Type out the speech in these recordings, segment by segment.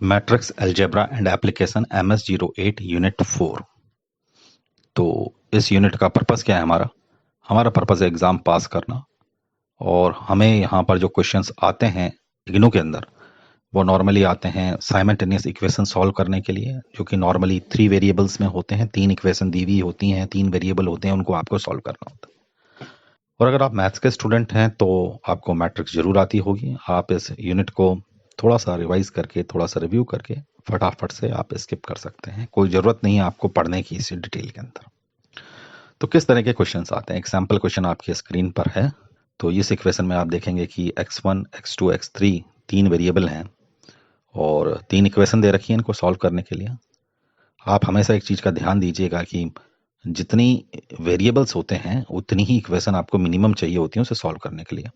Matrix algebra and application MS-08 unit 4। तो इस unit का पर्पस क्या है? हमारा पर्पस है एग्ज़ाम पास करना। और हमें यहाँ पर जो क्वेश्चंस आते हैं इग्नू के अंदर, वो नॉर्मली आते हैं साइमल्टेनियस इक्वेशन सॉल्व करने के लिए, जो कि नॉर्मली 3 वेरिएबल्स में होते हैं। 3 इक्वेशन दी हुई होती हैं, 3 वेरिएबल होते हैं, उनको आपको सॉल्व करना होता है। और अगर आप मैथ्स के स्टूडेंट हैं तो आपको मैट्रिक्स जरूर आती होगी। आप इस यूनिट को थोड़ा सा रिवाइज करके, थोड़ा सा रिव्यू करके फटाफट से आप स्किप कर सकते हैं। कोई ज़रूरत नहीं है आपको पढ़ने की इसी डिटेल के अंदर। तो किस तरह के क्वेश्चंस आते हैं? एग्जाम्पल क्वेश्चन आपकी स्क्रीन पर है। तो इस इक्वेशन में आप देखेंगे कि x1, x2, x3 तीन वेरिएबल हैं और 3 इक्वेशन दे रखी है इनको सॉल्व करने के लिए। आप हमेशा एक चीज़ का ध्यान दीजिएगा कि जितनी वेरिएबल्स होते हैं उतनी ही इक्वेशन आपको मिनिमम चाहिए होती है उसे सॉल्व करने के लिए।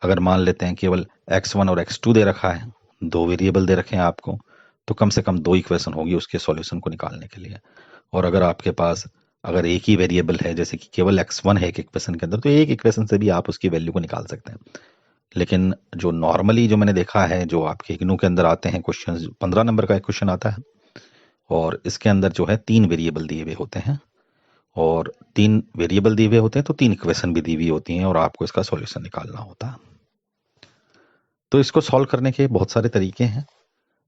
अगर मान लेते हैं केवल x1 और x2 दे रखा है, 2 वेरिएबल दे रखे हैं आपको, तो कम से कम 2 इक्वेशन होगी उसके सॉल्यूशन को निकालने के लिए। और अगर आपके पास अगर एक ही वेरिएबल है, जैसे कि केवल x1 है एक इक्वेशन के अंदर, तो एक इक्वेशन से भी आप उसकी वैल्यू को निकाल सकते हैं। लेकिन जो नॉर्मली जो मैंने देखा है, जो आपके इग्नू के अंदर आते हैं क्वेश्चन, 15 नंबर का एक क्वेश्चन आता है और इसके अंदर जो है 3 वेरिएबल दिए हुए होते हैं। और 3 वेरिएबल दिए हुए होते हैं तो 3 इक्वेशन भी दी हुई होती हैं और आपको इसका सॉल्यूशन निकालना होता है। तो इसको सॉल्व करने के बहुत सारे तरीके हैं।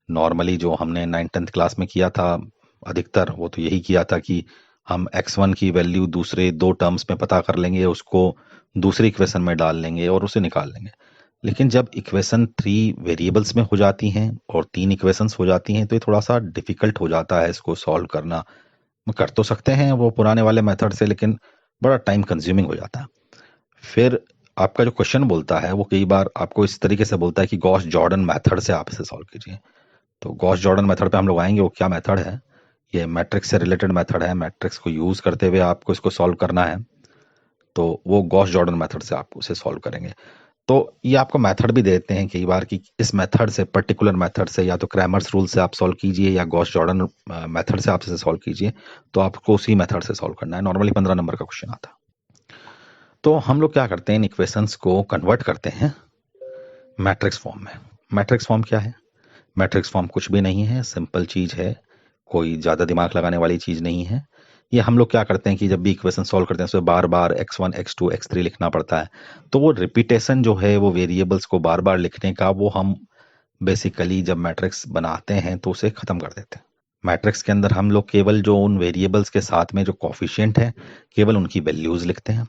नॉर्मली जो हमने 9th-10th क्लास में किया था अधिकतर, वो तो यही किया था कि हम x1 की वैल्यू दूसरे 2 टर्म्स में पता कर लेंगे, उसको दूसरी इक्वेशन में डाल लेंगे और उसे निकाल लेंगे। लेकिन जब इक्वेशन 3 वेरिएबल्स में हो जाती हैं और 3 इक्वेशंस हो जाती हैं तो ये थोड़ा सा डिफिकल्ट हो जाता है इसको सॉल्व करना। कर तो सकते हैं वो पुराने वाले मेथड से, लेकिन बड़ा टाइम कंज्यूमिंग हो जाता है। फिर आपका जो क्वेश्चन बोलता है वो कई बार आपको इस तरीके से बोलता है कि गॉस जॉर्डन मेथड से आप इसे सॉल्व कीजिए। तो गॉस जॉर्डन मेथड पे हम लोग आएंगे, वो क्या मेथड है। ये मैट्रिक्स से रिलेटेड मेथड है, मैट्रिक्स को यूज करते हुए आपको इसको सॉल्व करना है। तो वो गॉस जॉर्डन मेथड से आप उसे सॉल्व करेंगे। तो ये आपको मेथड भी देते हैं कई बार कि इस मेथड से, पर्टिकुलर मेथड से, या तो क्रैमर्स रूल से आप सॉल्व कीजिए या गॉस जॉर्डन मेथड से आप इसे सॉल्व कीजिए। तो आपको उसी मेथड से सॉल्व करना है। नॉर्मली 15 नंबर का क्वेश्चन आता है। तो हम लोग क्या करते हैं, इन इक्वेशंस को कन्वर्ट करते हैं मैट्रिक्स फॉर्म में। मैट्रिक्स फॉर्म क्या है? मैट्रिक्स फॉर्म कुछ भी नहीं है, सिंपल चीज़ है, कोई ज़्यादा दिमाग लगाने वाली चीज़ नहीं है। ये हम लोग क्या करते हैं कि जब भी इक्वेशन सॉल्व करते हैं उसमें बार बार x1, x2, x3 लिखना पड़ता है। तो वो रिपीटेशन जो है, वो वेरिएबल्स को बार बार लिखने का, वो हम बेसिकली जब मैट्रिक्स बनाते हैं तो उसे ख़त्म कर देते हैं। मैट्रिक्स के अंदर हम लोग केवल जो उन वेरिएबल्स के साथ में जो कोफिशिएंट है, केवल उनकी वैल्यूज़ लिखते हैं।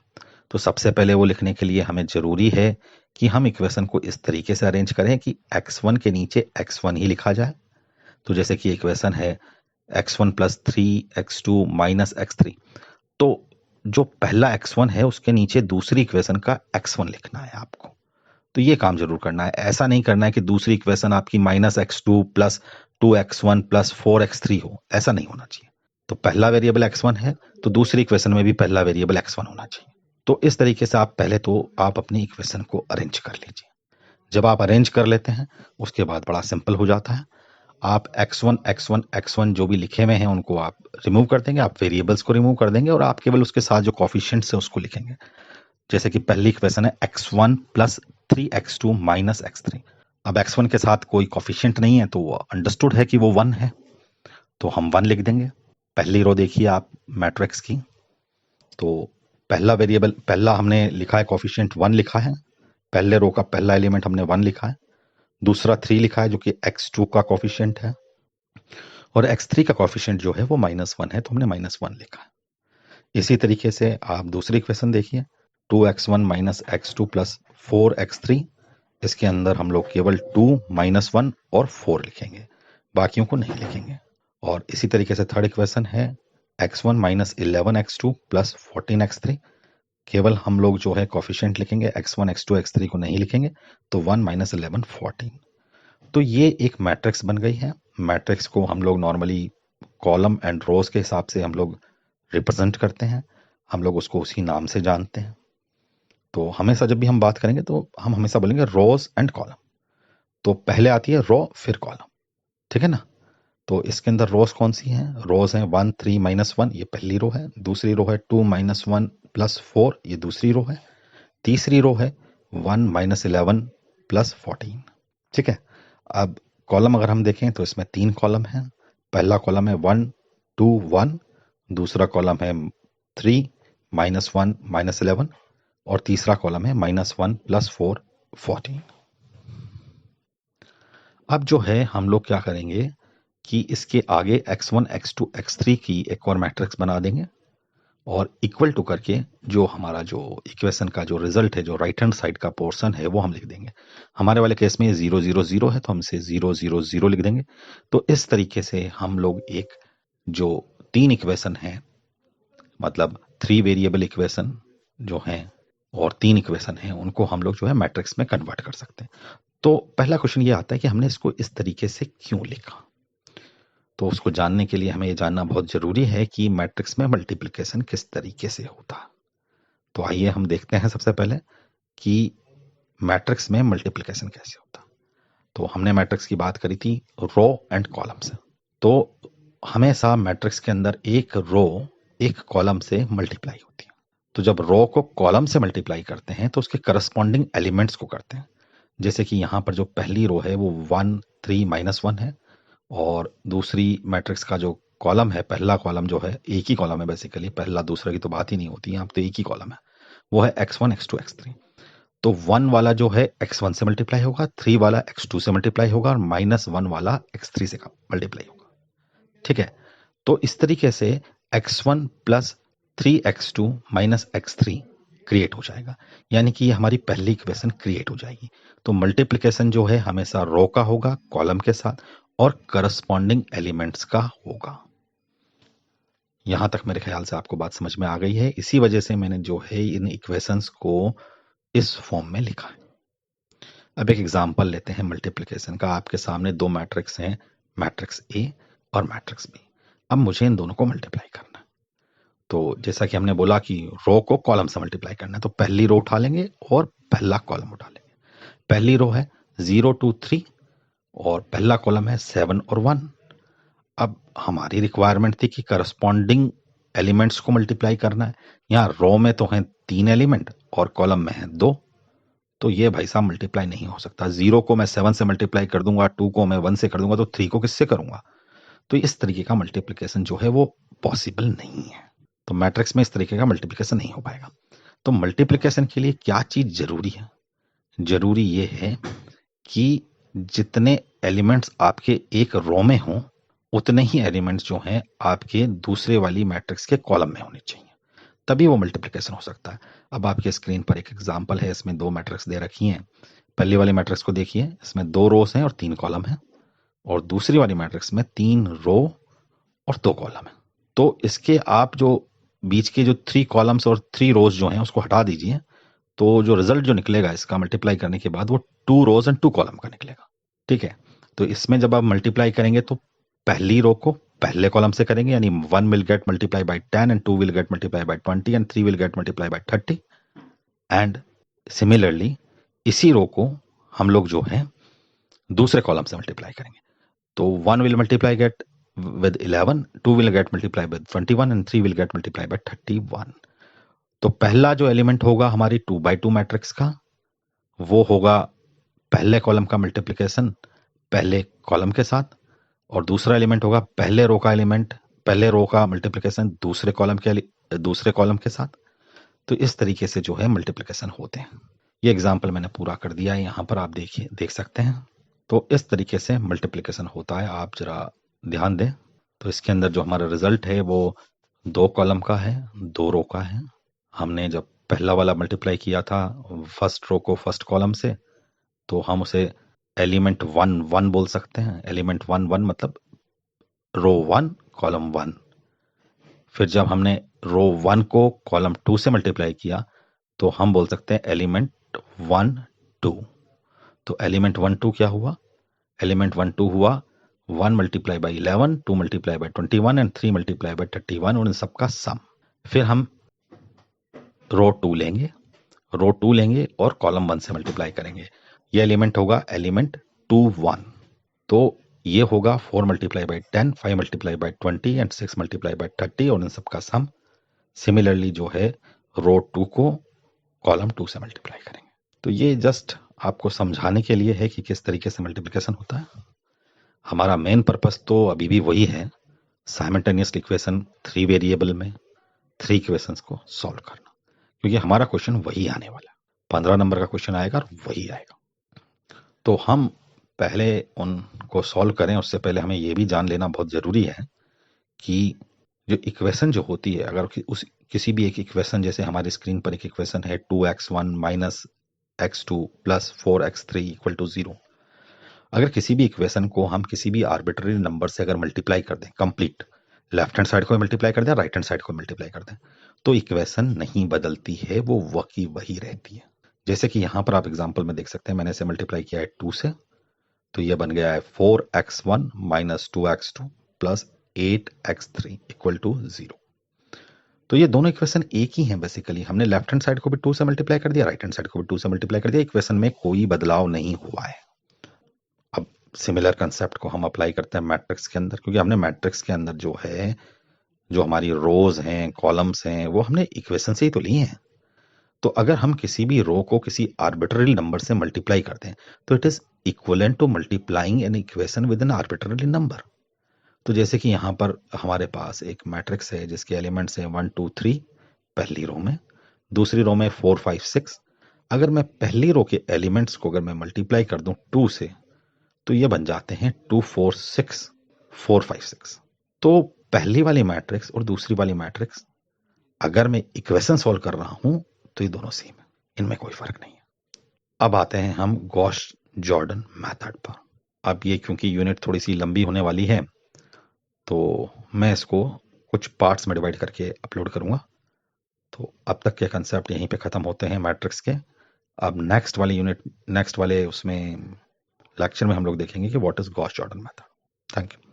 तो सबसे पहले वो लिखने के लिए हमें ज़रूरी है कि हम इक्वेशन को इस तरीके से अरेंज करें कि x1 के नीचे x1 ही लिखा जाए। तो जैसे कि इक्वेशन है x1 + 3x2 - x3, तो जो पहला x1 है उसके नीचे दूसरी इक्वेशन का x1 लिखना है आपको। तो ये काम जरूर करना है। ऐसा नहीं करना है कि दूसरी इक्वेशन आपकी -x2 + 2x1 + 4x3 हो, ऐसा नहीं होना चाहिए। तो पहला वेरिएबल x1 है तो दूसरी इक्वेशन में भी पहला वेरिएबल x1 होना चाहिए। तो इस तरीके से आप पहले तो आप अपनी इक्वेशन को अरेंज कर लीजिए। जब आप अरेंज कर लेते हैं उसके बाद बड़ा सिंपल हो जाता है। आप x1 x1 x1 जो भी लिखे हुए हैं उनको आप रिमूव कर देंगे, आप वेरिएबल्स को रिमूव कर देंगे और आप केवल उसके साथ जो कॉफिशिएंट्स है उसको लिखेंगे। जैसे कि पहली इक्वेशन है x1 + 3x2 - x3। अब x1 के साथ कोई कॉफिशिएंट नहीं है तो वो अंडरस्टूड है कि वो 1 है, तो हम 1 लिख देंगे। पहली रो देखिए आप मैट्रिक्स की, तो पहला वेरिएबल, पहला हमने लिखा है कॉफिशिएंट 1 लिखा है, पहले रो का पहला एलिमेंट हमने 1 लिखा है। दूसरा 3 लिखा है जो कि x2 का कॉफिशिएंट है, और x3 का कॉफिशिएंट जो है वो -1 है, तो हमने -1 लिखा है। इसी तरीके से आप दूसरी इक्वेशन देखिए, 2x1 - x2 + 4x3। इसके अंदर हम लोग केवल 2 -1 और 4 लिखेंगे, बाकियों को नहीं लिखेंगे। और इसी तरीके से थर्ड इक्वेशन है x1 - 11x2 + 14x3। केवल हम लोग जो है कॉफिशिएंट लिखेंगे, x1 x2 x3 को नहीं लिखेंगे। तो 1 - 11 14। तो ये एक मैट्रिक्स बन गई है। मैट्रिक्स को हम लोग नॉर्मली कॉलम एंड रोज के हिसाब से हम लोग रिप्रेजेंट करते हैं, हम लोग उसको उसी नाम से जानते हैं। तो हमेशा जब भी हम बात करेंगे तो हम हमेशा बोलेंगे रोज एंड कॉलम। तो पहले आती है रो फिर कॉलम, ठीक है ना। तो इसके अंदर रोज कौन सी हैं? रोज हैं 1 3 -1, ये पहली रो है। दूसरी रो है 2 -1 + 4, ये दूसरी रो है। तीसरी रो है 1 - 11 + 14, ठीक है। अब कॉलम अगर हम देखें तो इसमें 3 कॉलम हैं। पहला कॉलम है 1 2 1, दूसरा कॉलम है 3 -1 -11 और तीसरा कॉलम है -1 +4 14। अब जो है हम लोग क्या करेंगे कि इसके आगे x1 x2 x3 की एक और मैट्रिक्स बना देंगे और इक्वल टू करके जो हमारा जो इक्वेशन का जो रिजल्ट है, जो राइट हैंड साइड का पोर्शन है, वो हम लिख देंगे। हमारे वाले केस में 0 0 0 है तो हम इसे 0 0 0 लिख देंगे। तो इस तरीके से हम लोग एक जो 3 इक्वेशन है, मतलब 3 वेरिएबल इक्वेशन जो हैं और 3 इक्वेशन हैं, उनको हम लोग जो है मैट्रिक्स में कन्वर्ट कर सकते हैं। तो पहला क्वेश्चन ये आता है कि हमने इसको इस तरीके से क्यों लिखा। तो उसको जानने के लिए हमें ये जानना बहुत जरूरी है कि मैट्रिक्स में मल्टीप्लिकेशन किस तरीके से होता। तो आइए हम देखते हैं सबसे पहले कि मैट्रिक्स में मल्टीप्लिकेशन कैसे होता। तो हमने मैट्रिक्स की बात करी थी रो एंड कॉलम से। तो हमेशा मैट्रिक्स के अंदर एक रो एक कॉलम से मल्टीप्लाई होती है। तो जब रो को कॉलम से मल्टीप्लाई करते हैं तो उसके करस्पॉन्डिंग एलिमेंट्स को करते हैं। जैसे कि यहाँ पर जो पहली रो है वो 1 3 -1 है और दूसरी मैट्रिक्स का जो कॉलम है, पहला कॉलम जो है, एक ही कॉलम है बेसिकली, पहला दूसरा की तो बात ही नहीं होती, यहाँ तो एक ही कॉलम है, वो है x1 x2 x3। तो 1 वाला जो है x1 से मल्टीप्लाई होगा, 3 वाला x2 से मल्टीप्लाई होगा और -1 वाला x3 से मल्टीप्लाई होगा। ठीक है, तो इस तरीके से x1 + 3x2 - x3 क्रिएट हो जाएगा, यानी कि हमारी पहली इक्वेशन क्रिएट हो जाएगी। तो मल्टीप्लिकेशन जो है हमेशा रो का होगा कॉलम के साथ और करस्पॉन्डिंग एलिमेंट्स का होगा। यहां तक मेरे ख्याल से आपको बात समझ में आ गई है। इसी वजह से मैंने जो है इन इक्वेशंस को इस फॉर्म में लिखा है। अब एक एग्जांपल लेते हैं मल्टीप्लिकेशन का। आपके सामने दो मैट्रिक्स हैं, मैट्रिक्स ए और मैट्रिक्स बी। अब मुझे इन दोनों को मल्टीप्लाई करना है। तो जैसा कि हमने बोला कि रो को कॉलम से मल्टीप्लाई करना है, तो पहली रो उठा लेंगे और पहला कॉलम उठा लेंगे। पहली रो है 0 2 3 और पहला कॉलम है 7 और 1। अब हमारी रिक्वायरमेंट थी कि करस्पॉन्डिंग एलिमेंट्स को मल्टीप्लाई करना है। यहाँ रो में तो हैं 3 एलिमेंट और कॉलम में है 2, तो ये भाई साहब मल्टीप्लाई नहीं हो सकता। 0 को मैं 7 से मल्टीप्लाई कर दूंगा, 2 को मैं 1 से कर दूंगा, तो 3 को किससे करूंगा। तो इस तरीके का मल्टीप्लिकेशन जो है वो पॉसिबल नहीं है। तो मैट्रिक्स में इस तरीके का मल्टीप्लिकेशन नहीं हो पाएगा। तो मल्टीप्लिकेशन के लिए क्या चीज जरूरी है? जरूरी ये है कि जितने एलिमेंट्स आपके एक रो में हों उतने ही एलिमेंट्स जो हैं आपके दूसरे वाली मैट्रिक्स के कॉलम में होने चाहिए, तभी वो मल्टीप्लिकेशन हो सकता है। अब आपके स्क्रीन पर एक एग्जांपल है, इसमें दो मैट्रिक्स दे रखी हैं। पहली वाली मैट्रिक्स को देखिए, इसमें 2 रोज हैं और 3 कॉलम हैं, और दूसरी वाली मैट्रिक्स में 3 रो और 2 कॉलम है। तो इसके आप जो बीच के जो 3 कॉलम्स और 3 रोज जो हैं उसको हटा दीजिए, तो जो रिजल्ट जो निकलेगा इसका मल्टीप्लाई करने के बाद वो 2 रोज एंड 2 कॉलम का निकलेगा। ठीक है, तो इसमें जब आप मल्टीप्लाई करेंगे तो पहली रो को पहले कॉलम से करेंगे, यानी 1 will get multiply by 10 and 2 will get multiply by 20 and 3 will get multiply by 30। And similarly इसी रो को हम लोग जो है दूसरे कॉलम से मल्टीप्लाई करेंगे। तो 1 will multiply gate with 11, 2 will get multiplied by 21 and 3 will get multiplied by 31। तो पहला जो एलिमेंट होगा हमारी 2 by 2 मैट्रिक्स का, वो होगा पहले कॉलम का मल्टीप्लिकेशन पहले कॉलम के साथ, और दूसरा एलिमेंट होगा पहले रो का एलिमेंट पहले रो का मल्टीप्लिकेशन दूसरे कॉलम के साथ। तो इस तरीके से जो है मल्टीप्लिकेशन होते हैं। ये एग्जाम्पल मैंने पूरा कर दिया है, यहाँ पर आप देखिए देख सकते हैं। तो इस तरीके से मल्टीप्लिकेशन होता है, आप जरा ध्यान दें। तो इसके अंदर जो हमारा रिजल्ट है वो 2 कॉलम का है, 2 रो का है। हमने जब पहला वाला मल्टीप्लाई किया था फर्स्ट रो को फर्स्ट कॉलम से, तो हम उसे एलिमेंट 1 1 बोल सकते हैं। एलिमेंट 1 1 मतलब रो 1 कॉलम 1। फिर जब हमने रो 1 को कॉलम 2 से मल्टीप्लाई किया तो हम बोल सकते हैं एलिमेंट 1 2। तो एलिमेंट 1 2 क्या हुआ? एलिमेंट 1 2 हुआ 1 multiply by 11, 2 multiply by 21 and 3 multiply by 31, और इन सबका सम। फिर हम रो 2 लेंगे और कॉलम 1 से मल्टीप्लाई करेंगे। ये एलिमेंट होगा एलिमेंट 2 1। तो ये होगा 4 multiply by 10, 5 multiply by 20 and 6 multiply by 30, और इन सबका सम। सिमिलरली जो है रो 2 को कॉलम 2 से मल्टीप्लाई करेंगे। तो ये जस्ट आपको समझाने के लिए है कि किस तरीके से मल्टीप्लिकेशन होता है। हमारा मेन पर्पस तो अभी भी वही है, साइमल्टेनियस इक्वेशन 3 वेरिएबल में 3 इक्वेशंस को सॉल्व करना, क्योंकि हमारा क्वेश्चन वही आने वाला है। 15 नंबर का क्वेश्चन आएगा और वही आएगा। तो हम पहले उनको सॉल्व करें उससे पहले हमें ये भी जान लेना बहुत ज़रूरी है कि जो इक्वेशन जो होती है, अगर उस किसी भी एक इक्वेशन, जैसे हमारी स्क्रीन पर एक इक्वेशन है 2x1 minus x2 plus 4x3 equal to 0, अगर किसी भी इक्वेशन को हम किसी भी आर्बिट्ररी नंबर से अगर मल्टीप्लाई कर दें, कंप्लीट लेफ्ट हैंड साइड को मल्टीप्लाई कर दें, राइट हैंड साइड को मल्टीप्लाई कर दें, तो इक्वेशन नहीं बदलती है, वो वही वही रहती है। जैसे कि यहाँ पर आप एग्जाम्पल में देख सकते हैं, मैंने इसे मल्टीप्लाई किया है 2 से, तो ये बन गया है 4x1 minus 2x2 plus 8x3 equal to 0। तो ये दोनों इक्वेशन एक ही हैं बेसिकली। हमने लेफ्ट हैंड साइड को भी 2 से मल्टीप्लाई कर दिया, राइट हैंड साइड को भी 2 से मल्टीप्लाई कर दिया, इक्वेशन में कोई बदलाव नहीं हुआ है। अब सिमिलर कंसेप्ट को हम अप्लाई करते हैं मैट्रिक्स के अंदर, क्योंकि हमने मैट्रिक्स के अंदर जो है, जो हमारी रोज हैं, कॉलम्स हैं, वो हमने इक्वेशन से ही तो लिए हैं। तो अगर हम किसी भी रो को किसी आर्बिट्ररी नंबर से मल्टीप्लाई करते हैं, तो it is equivalent to multiplying an equation with an arbitrary number. तो जैसे कि यहाँ पर हमारे पास एक मैट्रिक्स है जिसके एलिमेंट्स हैं 1 2 3 पहली रो में, दूसरी रो में 4 5 6। अगर मैं पहली रो के एलिमेंट्स को अगर मैं मल्टीप्लाई कर दूं 2 से, तो ये बन जाते हैं 2 4 6 4 5 6। तो पहली वाली मैट्रिक्स और दूसरी वाली मैट्रिक्स अगर मैं इक्वेशन सॉल्व कर रहा हूं तो ये दोनों सेम है, इनमें कोई फर्क नहीं है। अब आते हैं हम गॉस जॉर्डन मेथड पर। अब ये क्योंकि यूनिट थोड़ी सी लंबी होने वाली है, तो मैं इसको कुछ पार्ट्स में डिवाइड करके अपलोड करूंगा। तो अब तक के कंसेप्ट यहीं पे ख़त्म होते हैं मैट्रिक्स के। अब नेक्स्ट वाले उसमें लेक्चर में हम लोग देखेंगे कि what is Gauss Jordan method. Thank you.